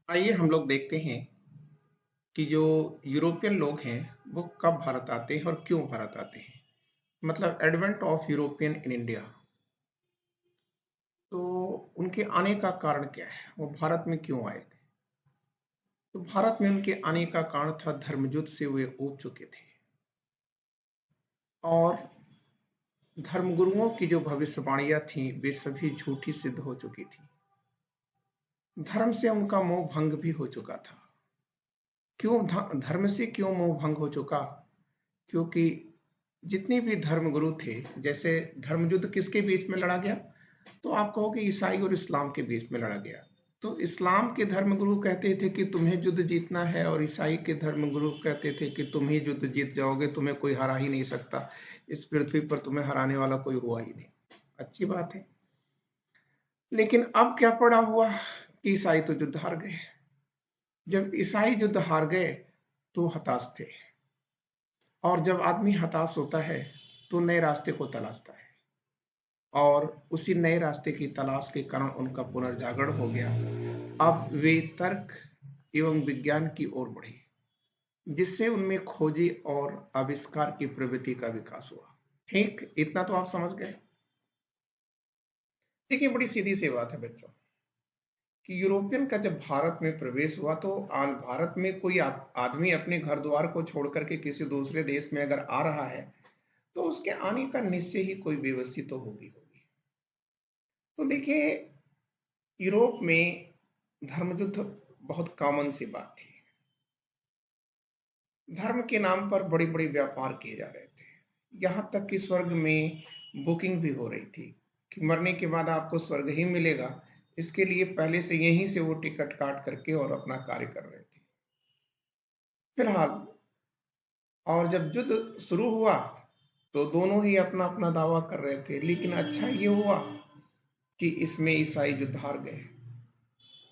आइए हम लोग देखते हैं कि जो यूरोपियन लोग हैं वो कब भारत आते हैं और क्यों भारत आते हैं। मतलब advent of European in India. तो उनके आने का कारण क्या है, वो भारत में क्यों आए थे। तो भारत में उनके आने का कारण था धर्मयुद्ध से वे ऊब चुके थे और धर्मगुरुओं की जो भविष्यवाणियां थीं वे सभी झूठी सिद्ध हो चुकी थी। धर्म से उनका मोह भंग भी हो चुका था। क्यों धर्म से क्यों मोह भंग हो चुका? क्योंकि जितने भी धर्मगुरु थे, जैसे धर्मयुद्ध किसके बीच में लड़ा गया, तो आप कहोगे ईसाई और इस्लाम के बीच में लड़ा गया। तो इस्लाम के धर्मगुरु कहते थे कि तुम्हें युद्ध जीतना है और ईसाई के धर्मगुरु कहते थे कि तुम ही युद्ध जीत जाओगे, तुम्हें कोई हरा ही नहीं सकता, इस पृथ्वी पर तुम्हें हराने वाला कोई हुआ ही नहीं। अच्छी बात है, लेकिन अब क्या पड़ा हुआ कि ईसाई तो युद्ध हार गए। जब ईसाई युद्ध हार गए तो हताश थे, और जब आदमी हताश होता है तो नए रास्ते को तलाशता है, और उसी नए रास्ते की तलाश के कारण उनका पुनर्जागरण हो गया। अब वे तर्क एवं विज्ञान की ओर बढ़े, जिससे उनमें खोजी और आविष्कार की प्रवृत्ति का विकास हुआ। ठीक, इतना तो आप समझ गए। देखिए, बड़ी सीधी सी बात है बच्चों कि यूरोपियन का जब भारत में प्रवेश हुआ तो भारत में कोई आदमी अपने घर द्वार को छोड़ करके किसी दूसरे देश में अगर आ रहा है तो उसके आने का निश्चय ही कोई बेबसी तो होगी। तो देखिए, यूरोप में धर्मयुद्ध बहुत कॉमन सी बात थी। धर्म के नाम पर बड़ी बड़ी व्यापार किए जा रहे थे। यहाँ तक कि स्वर्ग में बुकिंग भी हो रही थी कि मरने के बाद आपको स्वर्ग ही मिलेगा। इसके लिए पहले से यहीं से वो टिकट काट करके और अपना कार्य कर रहे थे। फिलहाल, और जब युद्ध शुरू हुआ तो दोनों ही अपना अपना दावा कर रहे थे, लेकिन अच्छा ये हुआ कि इसमें ईसाई युद्ध हार गए।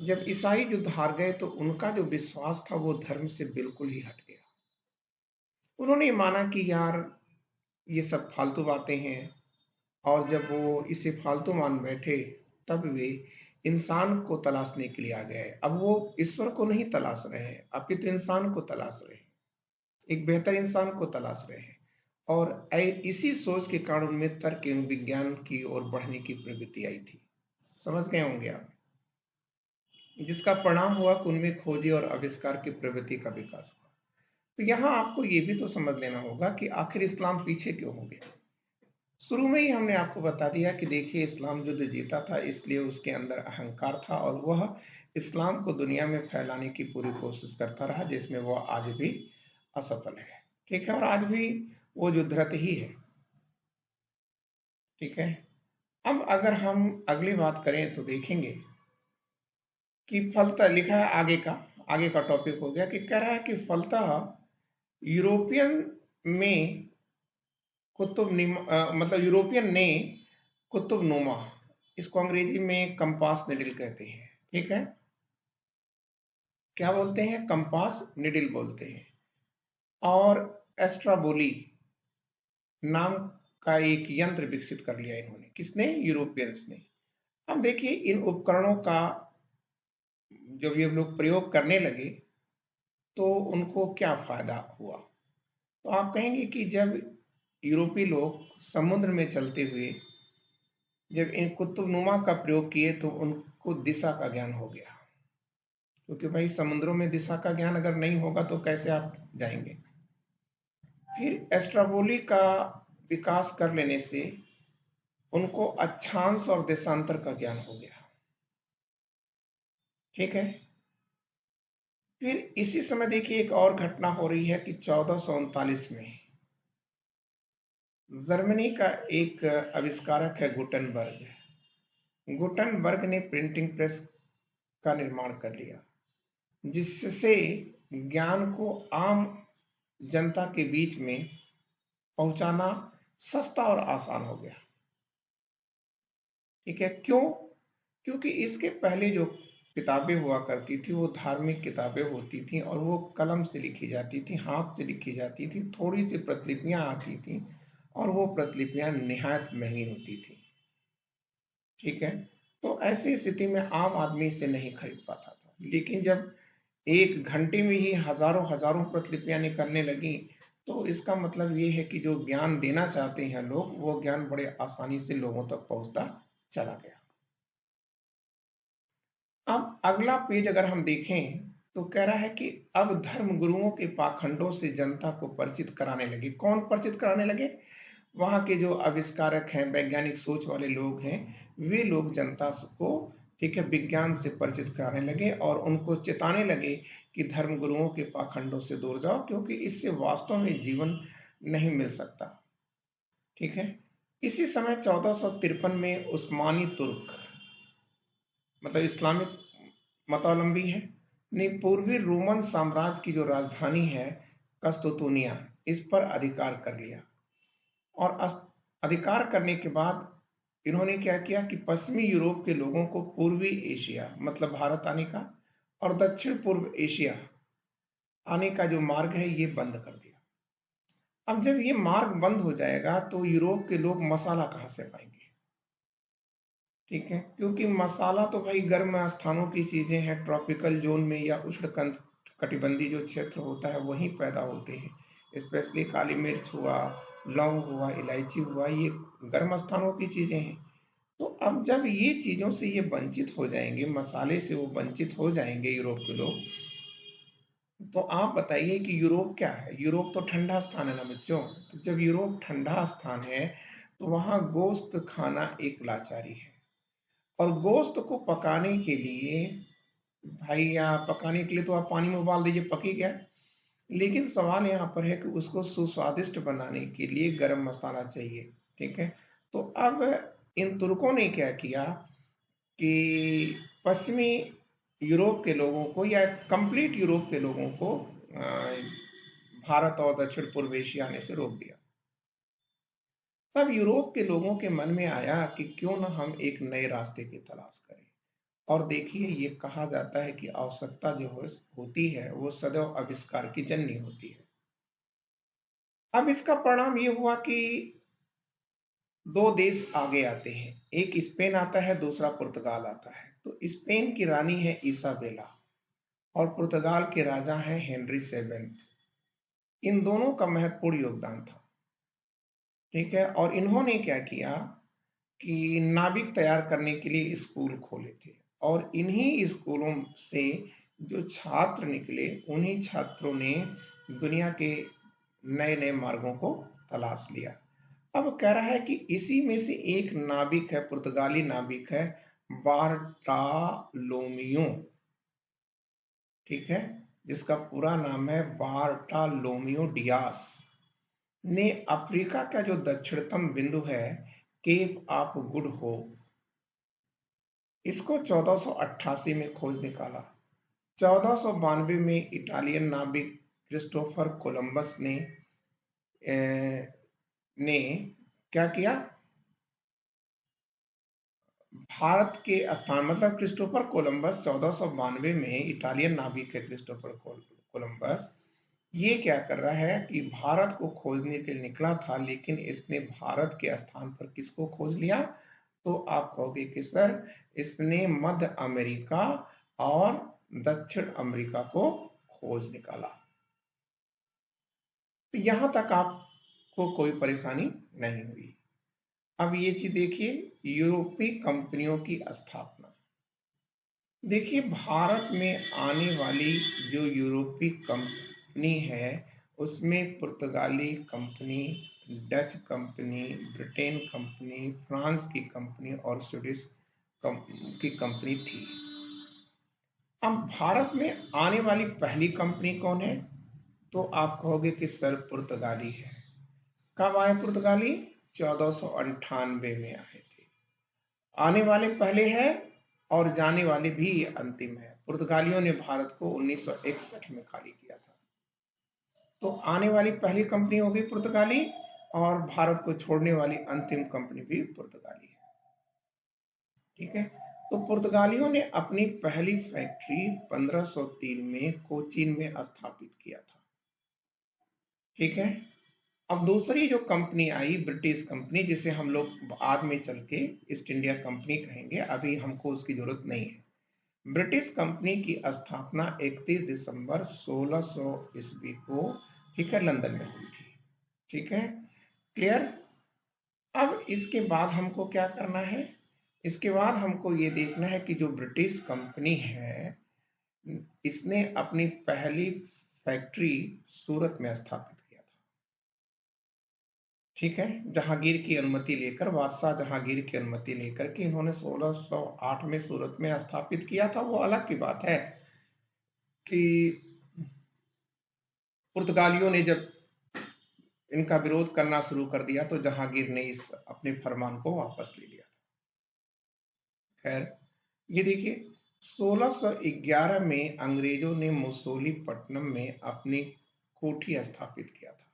जब ईसाई युद्ध हार गए तो उनका जो विश्वास था वो धर्म से बिल्कुल ही हट गया। उन्होंने माना कि यार ये सब फालतू बातें हैं, और जब वो इसे फालतू मान बैठे तब वे इंसान को तलाशने के लिए आ गए। अब वो ईश्वर को नहीं तलाश रहे हैं, अपितु इंसान को तलाश रहे हैं, एक बेहतर इंसान को तलाश रहे हैं। और इसी सोच के कारण उनमें तर्क एवं विज्ञान की ओर बढ़ने की प्रवृत्ति आई थी। समझ गए होंगे आप, जिसका परिणाम हुआ कि उनमें खोजी और आविष्कार की प्रवृत्ति का विकास हुआ। तो यहाँ आपको ये भी तो समझ लेना होगा कि आखिर इस्लाम पीछे क्यों हो गया। शुरू में ही हमने आपको बता दिया कि देखिए, इस्लाम युद्ध जीता था, इसलिए उसके अंदर अहंकार था और वह इस्लाम को दुनिया में फैलाने की पूरी कोशिश करता रहा, जिसमें वह आज भी असफल है। ठीक है, और आज भी वो युद्धरत ही है। ठीक है, अब अगर हम अगली बात करें तो देखेंगे कि फलतः लिखा है आगे का टॉपिक हो गया कि कह रहा है कि फलतः यूरोपियन में मतलब यूरोपियन ने कुतुब नुमा, इसको अंग्रेजी में कंपास निडल कहते हैं। ठीक है, क्या बोलते हैं? कंपास निडल बोलते हैं। और एस्ट्राबोली नाम का एक यंत्र विकसित कर लिया इन्होंने। किसने? यूरोपियंस ने। अब देखिए, इन उपकरणों का जब ये लोग प्रयोग करने लगे तो उनको क्या फायदा हुआ? तो आप कहेंगे कि जब यूरोपीय लोग समुद्र में चलते हुए जब इन कुतुबनुमा का प्रयोग किए तो उनको दिशा का ज्ञान हो गया, क्योंकि भाई समुद्रों में दिशा का ज्ञान अगर नहीं होगा तो कैसे आप जाएंगे। फिर एस्ट्राबोली का विकास कर लेने से उनको अक्षांश और देशांतर का ज्ञान हो गया। ठीक है, फिर इसी समय देखिए एक और घटना हो रही है कि 1439 में जर्मनी का एक आविष्कारक है गुटनबर्ग ने प्रिंटिंग प्रेस का निर्माण कर लिया, जिससे ज्ञान को आम जनता के बीच में पहुंचाना सस्ता और आसान हो गया। ठीक है, क्यों? क्योंकि इसके पहले जो किताबें हुआ करती थी वो धार्मिक किताबें होती थी और वो कलम से लिखी जाती थी, हाथ से लिखी जाती थी, थोड़ी सी प्रतिलिपियां आती थी और वो प्रतिलिपियां निहायत महंगी होती थी। ठीक है, तो ऐसी स्थिति में आम आदमी इसे नहीं खरीद पाता था। लेकिन जब एक घंटे में ही हजारों हजारों प्रतिलिपियां निकलने लगी, तो इसका मतलब ये है कि जो ज्ञान देना चाहते हैं लोग, वो ज्ञान बड़े आसानी से लोगों तक पहुंचता चला गया। अब अगला पेज अगर हम देखें तो कह रहा है कि अब धर्म गुरुओं के पाखंडों से जनता को परिचित कराने लगे। कौन परिचित कराने लगे? वहां के जो आविष्कारक हैं, वैज्ञानिक सोच वाले लोग हैं, वे लोग जनता को, ठीक है, विज्ञान से परिचित कराने लगे और उनको चेताने लगे कि धर्म गुरुओं के पाखंडों से दूर जाओ, क्योंकि इससे वास्तव में जीवन नहीं मिल सकता। ठीक है। इसी समय 1453 में उस्मानी तुर्क, मतलब इस्लामिक मतावलंबी है, ने पूर्वी रोमन साम्राज्य की जो राजधानी है कस्तुतुनिया, इस पर अधिकार कर लिया। और अधिकार करने के बाद इन्होंने क्या किया कि पश्चिमी यूरोप के लोगों को पूर्वी एशिया, मतलब भारत आने का, और दक्षिण पूर्व एशिया आने का जो मार्ग है ये बंद कर दिया। अब जब ये मार्ग बंद हो जाएगा तो यूरोप के लोग मसाला कहां से पाएंगे? ठीक है, क्योंकि मसाला तो भाई गर्म स्थानों की चीजें हैं, ट्रॉपिकल जोन में या उष्ण कटिबंधीय जो क्षेत्र होता है वहीं पैदा होते हैं। स्पेशली काली मिर्च हुआ, लौंग हुआ, इलायची हुआ, ये गर्म स्थानों की चीजें हैं। तो अब जब ये चीजों से ये वंचित हो जाएंगे, मसाले से वो वंचित हो जाएंगे यूरोप के लोग, तो आप बताइए कि यूरोप क्या है? यूरोप तो ठंडा स्थान है ना बच्चों। तो जब यूरोप ठंडा स्थान है तो वहां गोश्त खाना एक लाचारी है। और गोश्त को पकाने के लिए, भाई या पकाने के लिए तो आप पानी में उबाल दीजिए, पकी गया। लेकिन सवाल यहाँ पर है कि उसको सुस्वादिष्ट बनाने के लिए गरम मसाला चाहिए। ठीक है। तो अब इन तुर्कों ने क्या किया कि पश्चिमी यूरोप के लोगों को या कंप्लीट यूरोप के लोगों को भारत और दक्षिण पूर्व एशिया आने से रोक दिया। तब यूरोप के लोगों के मन में आया कि क्यों ना हम एक नए रास्ते की तलाश करें। और देखिए, ये कहा जाता है कि आवश्यकता जो होती है वो सदैव आविष्कार की जननी होती है। अब इसका परिणाम ये हुआ कि दो देश आगे आते हैं, एक स्पेन आता है, दूसरा पुर्तगाल आता है। तो स्पेन की रानी है इसाबेला और पुर्तगाल के राजा हैं हेनरी सेवेंथ। इन दोनों का महत्वपूर्ण योगदान था। ठीक है। और इन्होंने क्या किया कि नाविक तैयार करने के लिए स्कूल खोले थे, और इन्हीं स्कूलों से जो छात्र निकले, उन्हीं छात्रों ने दुनिया के नए नए मार्गों को तलाश लिया। अब कह रहा है कि इसी में से एक नाविक है, पुर्तगाली नाविक है, बार्टालोमियो। ठीक है, जिसका पूरा नाम है बार्टालोमियो डियास, ने अफ्रीका का जो दक्षिणतम बिंदु है, केप ऑफ गुड होप, इसको 1488 में खोज निकाला। 1492 में इटालियन नाविक क्रिस्टोफर कोलंबस ने क्या किया, भारत के स्थान, मतलब क्रिस्टोफर कोलंबस 1492 में इटालियन नाविक है क्रिस्टोफर कोलंबस, ये क्या कर रहा है कि भारत को खोजने के लिए निकला था, लेकिन इसने भारत के स्थान पर किसको खोज लिया? तो आप कहोगे कि सर, इसने मध्य अमेरिका और दक्षिण अमेरिका को खोज निकाला। तो यहां तक आपको कोई परेशानी नहीं हुई। अब ये चीज देखिए, यूरोपीय कंपनियों की स्थापना। देखिए, भारत में आने वाली जो यूरोपीय कंपनी है उसमें पुर्तगाली company, Dutch company, Britain company, France की कंपनी और स्वीडिश की कंपनी थी। अब भारत में आने वाली पहली कंपनी कौन है? तो आप कहोगे कि सर पुर्तगाली है। कब आए पुर्तगाली? 1498 में आए थे। आने वाले पहले है और जाने वाले भी अंतिम है। पुर्तगालियों ने भारत को 1961 में खाली किया था। तो आने वाली पहली कंपनी होगी पुर्तगाली, और भारत को छोड़ने वाली अंतिम कंपनी भी पुर्तगाली है। ठीक है। तो पुर्तगालियों ने अपनी पहली फैक्ट्री 1503 में कोचीन में स्थापित किया था। ठीक है। अब दूसरी जो कंपनी आई, ब्रिटिश कंपनी, जिसे हम लोग बाद में चल के ईस्ट इंडिया कंपनी कहेंगे, अभी हमको उसकी जरूरत नहीं है। ब्रिटिश कंपनी की स्थापना 31 दिसंबर 1600 ईस्वी को, ठीक है, लंदन में हुई थी। ठीक है, क्लियर। अब इसके बाद हमको क्या करना है, इसके बाद हमको ये देखना है कि जो ब्रिटिश कंपनी है इसने अपनी पहली फैक्ट्री सूरत में स्थापित किया था। ठीक है, जहांगीर की अनुमति लेकर, बादशाह जहांगीर की अनुमति लेकर के इन्होंने 1608 में सूरत में स्थापित किया था। वो अलग की बात है कि पुर्तगालियों ने जब इनका विरोध करना शुरू कर दिया तो जहांगीर ने इस अपने फरमान को वापस ले लिया था। खैर, ये देखिए 1611 में अंग्रेजों ने मुसोलीपट्टनम में अपनी कोठी स्थापित किया था।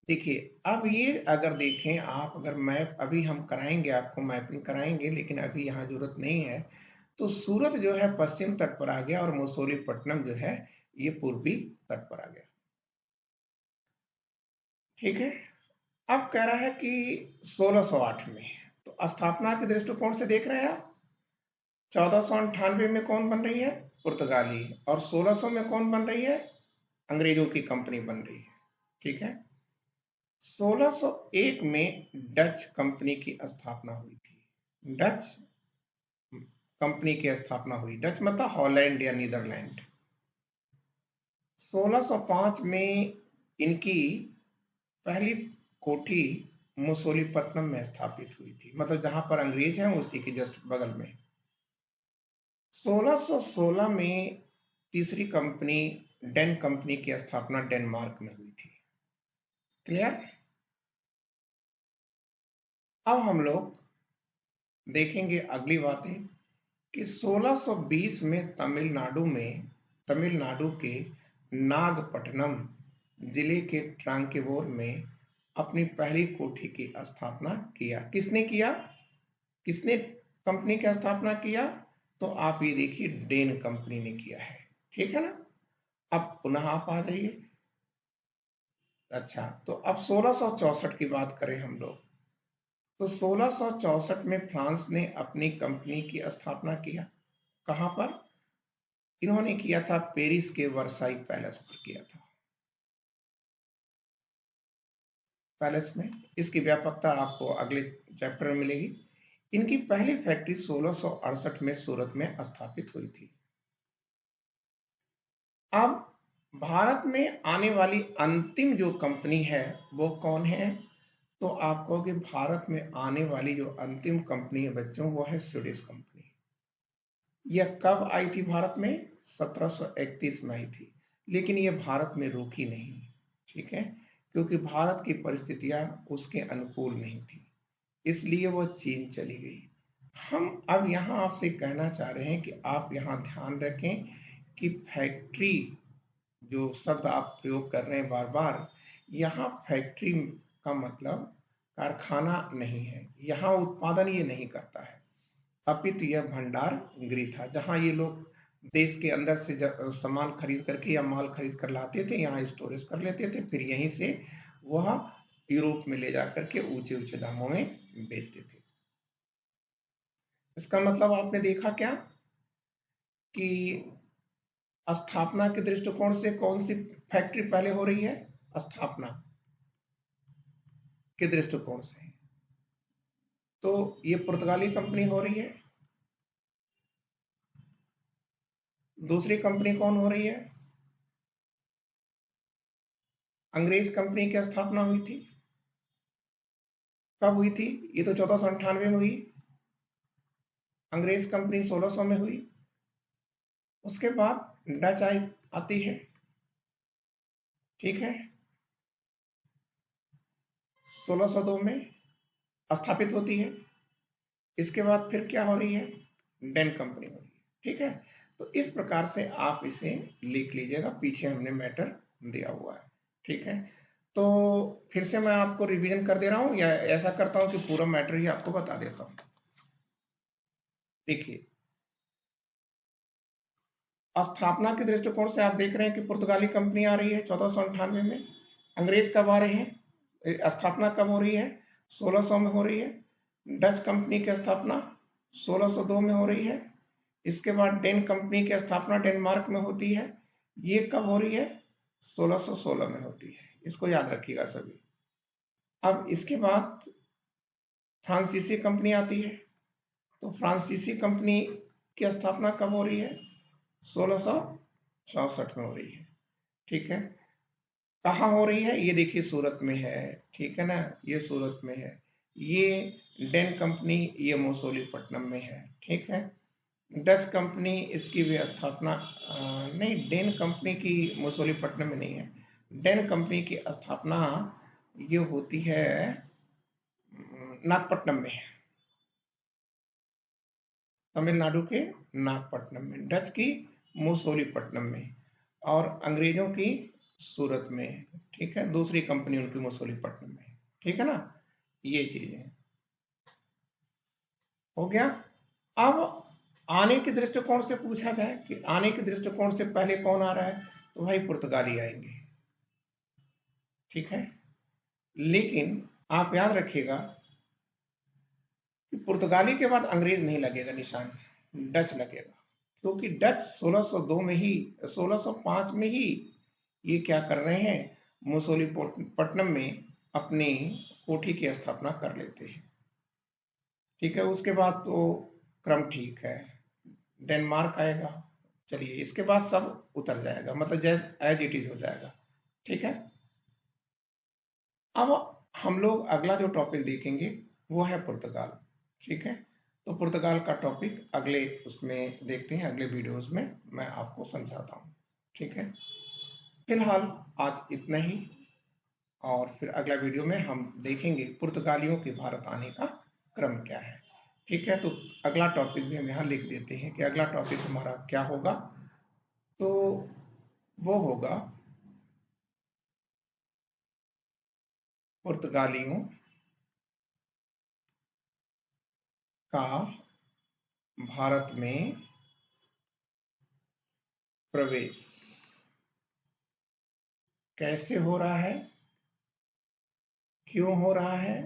देखिए, अब ये अगर देखें आप, अगर मैप अभी हम कराएंगे, आपको मैपिंग कराएंगे, लेकिन अभी यहाँ जरूरत नहीं है। तो सूरत जो है पश्चिम तट पर आ गया और मुसोलीपट्टनम जो है ये पूर्वी तट पर आ गया। ठीक है, अब कह रहा है कि 1608 में, तो स्थापना के दृष्टिकोण से देख रहे हैं आप, 1498 में कौन बन रही है, पुर्तगाली, और 1600 में कौन बन रही है, अंग्रेजों की कंपनी बन रही है। ठीक है, 1601 में डच कंपनी की स्थापना हुई थी। डच कंपनी की स्थापना हुई, डच मतलब हॉलैंड या नीदरलैंड। 1605 में इनकी पहली कोठी मुसोलीपट्टनम में स्थापित हुई थी, मतलब जहां पर अंग्रेज हैं उसी के जस्ट बगल में। 1616 में तीसरी कंपनी डेन कंपनी की स्थापना डेनमार्क में हुई थी। क्लियर। अब हम लोग देखेंगे अगली बातें कि 1620 में तमिलनाडु के नागपट्टनम जिले के ट्रांकेवोर में अपनी पहली कोठी की स्थापना किया। किसने किया, किसने कंपनी की स्थापना किया, तो आप ये देखिए डेन कंपनी ने किया है। ठीक है ना। अब पुनः आप आ जाइए। अच्छा, तो अब 1664 की बात करें हम लोग, तो 1664 में फ्रांस ने अपनी कंपनी की स्थापना किया। कहां पर, इन्होंने किया था पेरिस के वर्साई पैलेस पर किया था, पैलेस में। इसकी व्यापकता आपको अगले चैप्टर में मिलेगी। इनकी पहली फैक्ट्री 1668 में सूरत में स्थापित हुई थी। अब भारत में आने वाली अंतिम जो कंपनी है वो कौन है, तो आप कहोगे भारत में आने वाली जो अंतिम कंपनी है बच्चों वो है स्वीडिश कंपनी। यह कब आई थी भारत में, 1731 में आई थी, लेकिन यह भारत में रुकी नहीं। ठीक है, क्योंकि भारत की परिस्थितियां उसके अनुकूल नहीं थी, इसलिए वह चीन चली गई। हम अब यहाँ आपसे कहना चाह रहे हैं कि आप यहाँ ध्यान रखें कि फैक्ट्री जो शब्द आप प्रयोग कर रहे हैं बार बार, यहाँ फैक्ट्री का मतलब कारखाना नहीं है, यहाँ उत्पादन ये नहीं करता है, अपितु यह भंडार गृह था जहाँ ये लोग देश के अंदर से सामान खरीद करके या माल खरीद कर लाते थे, यहाँ स्टोरेज कर लेते थे, फिर यहीं से वह यूरोप में ले जाकर के ऊंचे ऊंचे दामों में बेचते थे। इसका मतलब आपने देखा क्या कि स्थापना के दृष्टिकोण से कौन सी फैक्ट्री पहले हो रही है, स्थापना के दृष्टिकोण से तो ये पुर्तगाली कंपनी हो रही है। दूसरी कंपनी कौन हो रही है, अंग्रेज कंपनी की स्थापना हुई थी। कब हुई थी, ये तो 1498 में हुई, अंग्रेज कंपनी 1600 में हुई। उसके बाद डच आती है। ठीक है, 1602 में स्थापित होती है। इसके बाद फिर क्या हो रही है, डेन कंपनी हो रही है। ठीक है, तो इस प्रकार से आप इसे लिख लीजिएगा, पीछे हमने मैटर दिया हुआ है। ठीक है, तो फिर से मैं आपको रिवीजन कर दे रहा हूं या ऐसा करता हूं कि पूरा मैटर ही आपको बता देता हूं। देखिए, स्थापना के दृष्टिकोण से आप देख रहे हैं कि पुर्तगाली कंपनी आ रही है 1498 में। अंग्रेज कब आ रहे हैं, स्थापना कब हो रही है, 1600 में हो रही है। डच कंपनी की स्थापना 1602 में हो रही है। इसके बाद डेन कंपनी की स्थापना डेनमार्क में होती है। ये कब हो रही है? 1616 में होती है। इसको याद रखिएगा सभी। अब इसके बाद फ्रांसीसी कंपनी आती है। तो फ्रांसीसी कंपनी की स्थापना कब हो रही है? 1664 में हो रही है। ठीक है। कहाँ हो रही है? ये देखिए सूरत में है। ठीक है ना, ये सूरत में है। ये डेन कंपनी ये मोसोलीपट्टनम में है। ठीक है। डच कंपनी इसकी भी स्थापना नहीं, डेन कंपनी की मोसोलीपट्टनम में नहीं है। डेन कंपनी की स्थापना ये होती है नागपट्टनम में, तमिलनाडु के नागपट्टनम में। डच की मुसोलीपट्टनम में और अंग्रेजों की सूरत में। ठीक है, दूसरी कंपनी उनकी मुसोलीपट्टनम में। ठीक है ना, ये चीजें हो गया। अब आने के दृष्टिकोण से पूछा जाए कि आने के दृष्टिकोण से पहले कौन आ रहा है, तो भाई पुर्तगाली आएंगे। ठीक है, लेकिन आप याद रखिएगा कि पुर्तगाली के बाद अंग्रेज नहीं लगेगा निशान, डच लगेगा। क्योंकि डच 1602 में ही 1605 में ही ये क्या कर रहे हैं, मुसोलीपट्टनम में अपनी कोठी की स्थापना कर लेते हैं। ठीक है, उसके बाद तो क्रम ठीक है, डेनमार्क आएगा। चलिए, इसके बाद सब उतर जाएगा, मतलब जैसे एज इट इज हो जाएगा। ठीक है। अब हम लोग अगला जो टॉपिक देखेंगे वो है पुर्तगाल। ठीक है, तो पुर्तगाल का टॉपिक अगले उसमें देखते हैं, अगले वीडियोस में मैं आपको समझाता हूँ। ठीक है, फिलहाल आज इतना ही, और फिर अगला वीडियो में हम देखेंगे पुर्तगालियों के भारत आने का क्रम क्या है। ठीक है, तो अगला टॉपिक भी हम यहाँ लिख देते हैं कि अगला टॉपिक हमारा क्या होगा। तो वो होगा पुर्तगालियों का भारत में प्रवेश कैसे हो रहा है, क्यों हो रहा है,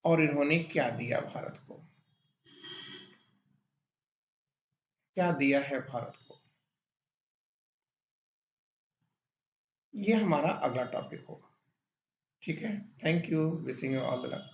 और इन्होंने क्या दिया भारत को, क्या दिया है भारत को। ये हमारा अगला टॉपिक होगा। ठीक है, thank you, wishing you all the luck.